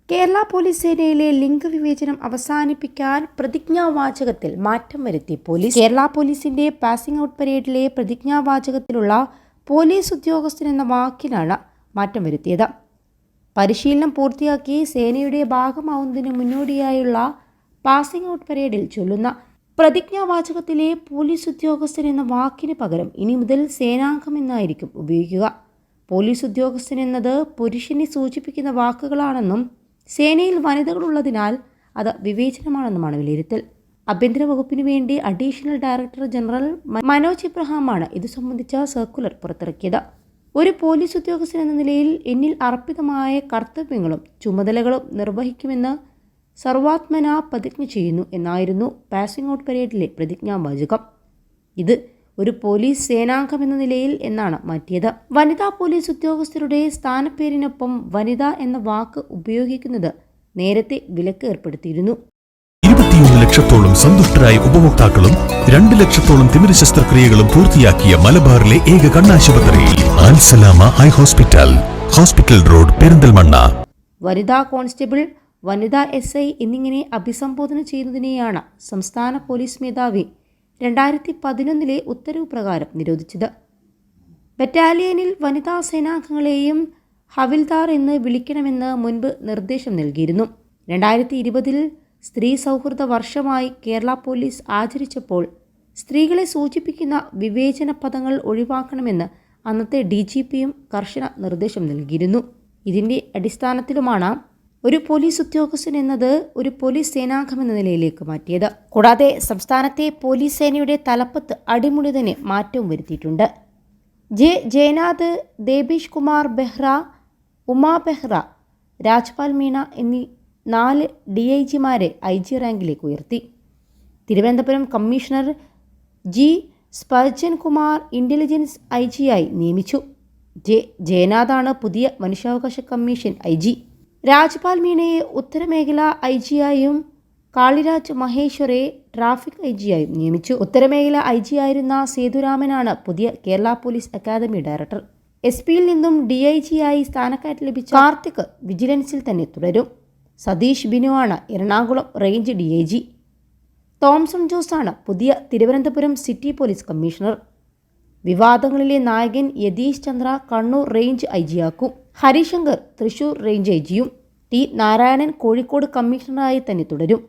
Kerala police സേനയിലെ ലിംഗവിവേചനം അവസാനിപ്പിക്കാൻ പ്രതിജ്ഞാവാചകത്തിൽ മാറ്റം വരുത്തി പോലീസ്. കേരള പോലീസിന്റെ പാസിംഗ് ഔട്ട് പരേഡിലെ പ്രതിജ്ഞാവാചകത്തിലുള്ള പോലീസ് ഉദ്യോഗസ്ഥൻ എന്ന വാക്കിനാണ് മാറ്റം വരുത്തിയത്. പരിശീലനം പൂർത്തിയാക്കി സേനയുടെ ഭാഗമാവുന്നതിന് മുന്നോടിയായുള്ള പാസിംഗ് ഔട്ട് പരേഡിൽ ചൊല്ലുന്ന പ്രതിജ്ഞാവാചകത്തിലെ പോലീസ് ഉദ്യോഗസ്ഥൻ എന്ന വാക്കിന് പകരം ഇനി മുതൽ സേനാംഗം എന്നായിരിക്കും ഉപയോഗിക്കുക. പോലീസ് ഉദ്യോഗസ്ഥൻ എന്നത് പുരുഷനെ സൂചിപ്പിക്കുന്ന വാക്കുകളാണെന്നും സേനയിൽ വനിതകളുള്ളതിനാൽ അത് വിവേചനമാണെന്നുമാണ് വിലയിരുത്തൽ. ആഭ്യന്തര വകുപ്പിനു വേണ്ടി അഡീഷണൽ ഡയറക്ടർ ജനറൽ മനോജ് ഇബ്രഹാമാണ് ഇത് സംബന്ധിച്ച സർക്കുലർ പുറത്തിറക്കിയത്. ഒരു പോലീസ് ഉദ്യോഗസ്ഥൻ എന്ന നിലയിൽ എന്നിൽ അർപ്പിതമായ കർത്തവ്യങ്ങളും ചുമതലകളും നിർവഹിക്കുമെന്ന് സർവാത്മന പ്രതിജ്ഞ ചെയ്യുന്നു എന്നായിരുന്നു പാസിംഗ് ഔട്ട് പരേഡിലെ പ്രതിജ്ഞാവാചകം. ഇത് ഒരു പോലീസ് സേനാംഗം എന്ന നിലയിൽ എന്നാണ് മാറ്റിയത്. വനിതാ പോലീസ് ഉദ്യോഗസ്ഥരുടെ സ്ഥാനപ്പേരിനൊപ്പം വനിത എന്ന വാക്ക് ഉപയോഗിക്കുന്നത് നേരത്തെ വിലക്ക് ഏർപ്പെടുത്തിയിരുന്നു. 21 ലക്ഷത്തോളം സന്തുഷ്ടരായ ഉപഭോക്താക്കളും 2 ലക്ഷത്തോളം തിമിര ശസ്ത്രക്രിയകളും പൂർത്തിയാക്കിയ മലബാറിലെ ഏക കണ്ണാശുപത്രി Al Salama high hospital, hospital road, Perinthalmanna. വനിതാ കോൺസ്റ്റബിൾ, വനിതാ SI എന്നിങ്ങനെ അഭിസംബോധന ചെയ്യുന്നതിനെയാണ് സംസ്ഥാന പോലീസ് മേധാവി 2011 ഉത്തരവ് പ്രകാരം നിരോധിച്ചത്. ബറ്റാലിയനിൽ വനിതാ സേനാംഗങ്ങളെയും ഹവിൽദാർ എന്ന് വിളിക്കണമെന്ന് മുൻപ് നിർദ്ദേശം നൽകിയിരുന്നു. 2020 സ്ത്രീ സൗഹൃദ വർഷമായി കേരള പോലീസ് ആചരിച്ചപ്പോൾ സ്ത്രീകളെ സൂചിപ്പിക്കുന്ന വിവേചന പദങ്ങൾ ഒഴിവാക്കണമെന്ന് അന്നത്തെ DGPയും കർശന നിർദ്ദേശം നൽകിയിരുന്നു. ഇതിൻ്റെ അടിസ്ഥാനത്തിലുമാണ് ഒരു പോലീസ് ഉദ്യോഗസ്ഥൻ എന്നത് ഒരു പോലീസ് സേനാംഗം എന്ന നിലയിലേക്ക് മാറ്റിയത്. കൂടാതെ സംസ്ഥാനത്തെ പോലീസ് സേനയുടെ തലപ്പത്ത് അടിമുടി തന്നെ മാറ്റവും വരുത്തിയിട്ടുണ്ട്. ജയനാഥ്, ദേബേഷ് കുമാർ ബെഹ്റ, ഉമാ ബെഹ്റ, രാജ്പാൽ മീണ എന്നീ 4 DIGമാരെ IG റാങ്കിലേക്ക് ഉയർത്തി. Thiruvananthapuram commissioner G Spurjan Kumar intelligence IGയായി നിയമിച്ചു. ജയനാഥാണ് പുതിയ മനുഷ്യാവകാശ കമ്മീഷൻ IG. രാജ്പാൽ മീണയെ ഉത്തരമേഖല IGയായും കാളിരാജ് മഹേശ്വരെ ട്രാഫിക് IGയായും നിയമിച്ചു. ഉത്തരമേഖല IG ആയിരുന്ന സേതുരാമനാണ് പുതിയ കേരള പോലീസ് അക്കാദമി ഡയറക്ടർ. SP-യിൽ നിന്നും DIGയായി സ്ഥാനക്കയറ്റം ലഭിച്ച കാർത്തിക് വിജിലൻസിൽ തന്നെ തുടരും. സതീഷ് ബിനുവാണ് എറണാകുളം റേഞ്ച് DIG. തോംസൺ ജോസാണ് പുതിയ തിരുവനന്തപുരം സിറ്റി പോലീസ് കമ്മീഷണർ. വിവാദങ്ങളിലെ നായകൻ യതീഷ് ചന്ദ്ര കണ്ണൂർ റേഞ്ച് IGയാക്കും. ഹരിശങ്കർ തൃശൂർ റേഞ്ച് IGയും. T നാരായണൻ കോഴിക്കോട് കമ്മീഷണറായി തന്നെ തുടരും.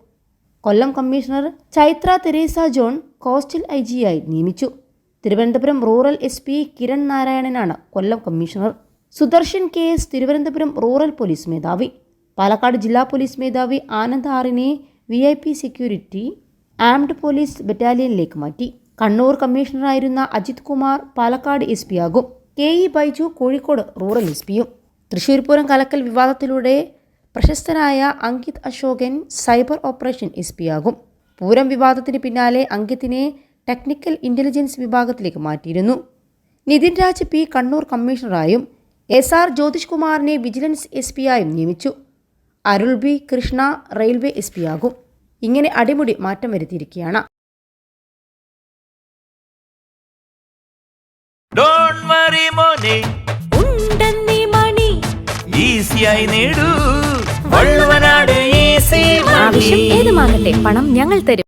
Kollam commissioner Chaithra Teresa John coastal IGയായി നിയമിച്ചു. തിരുവനന്തപുരം റൂറൽ SP കിരൺ നാരായണനാണ് Kollam commissioner. Sudarshan KS Thiruvananthapuram rural police മേധാവി. പാലക്കാട് ജില്ലാ പോലീസ് മേധാവി ആനന്ദ് ആറിനെ VIP സെക്യൂരിറ്റി ആംഡ് പോലീസ് ബറ്റാലിയനിലേക്ക് മാറ്റി. കണ്ണൂർ കമ്മീഷണറായിരുന്ന അജിത് കുമാർ പാലക്കാട് SP ആകും. KE ബൈജു കോഴിക്കോട് റൂറൽ SPയും. തൃശ്ശൂർ പൂരം കലക്കൽ വിവാദത്തിലൂടെ പ്രശസ്തനായ Ankit Ashokan cyber operation SP ആകും. പൂരം വിവാദത്തിന് പിന്നാലെ അങ്കിത്തിനെ ടെക്നിക്കൽ ഇന്റലിജൻസ് വിഭാഗത്തിലേക്ക് മാറ്റിയിരുന്നു. നിതിൻ രാജ് P കണ്ണൂർ കമ്മീഷണറായും SR ജ്യോതിഷ് കുമാറിനെ വിജിലൻസ് SPയായും നിയമിച്ചു. അരുൾ B കൃഷ്ണ റെയിൽവേ SP ആകും. ഇങ്ങനെ അടിമുടി മാറ്റം വരുത്തിയിരിക്കുകയാണ്. ആവശ്യം ഏതുമാകട്ടെ, പണം ഞങ്ങൾ തരും.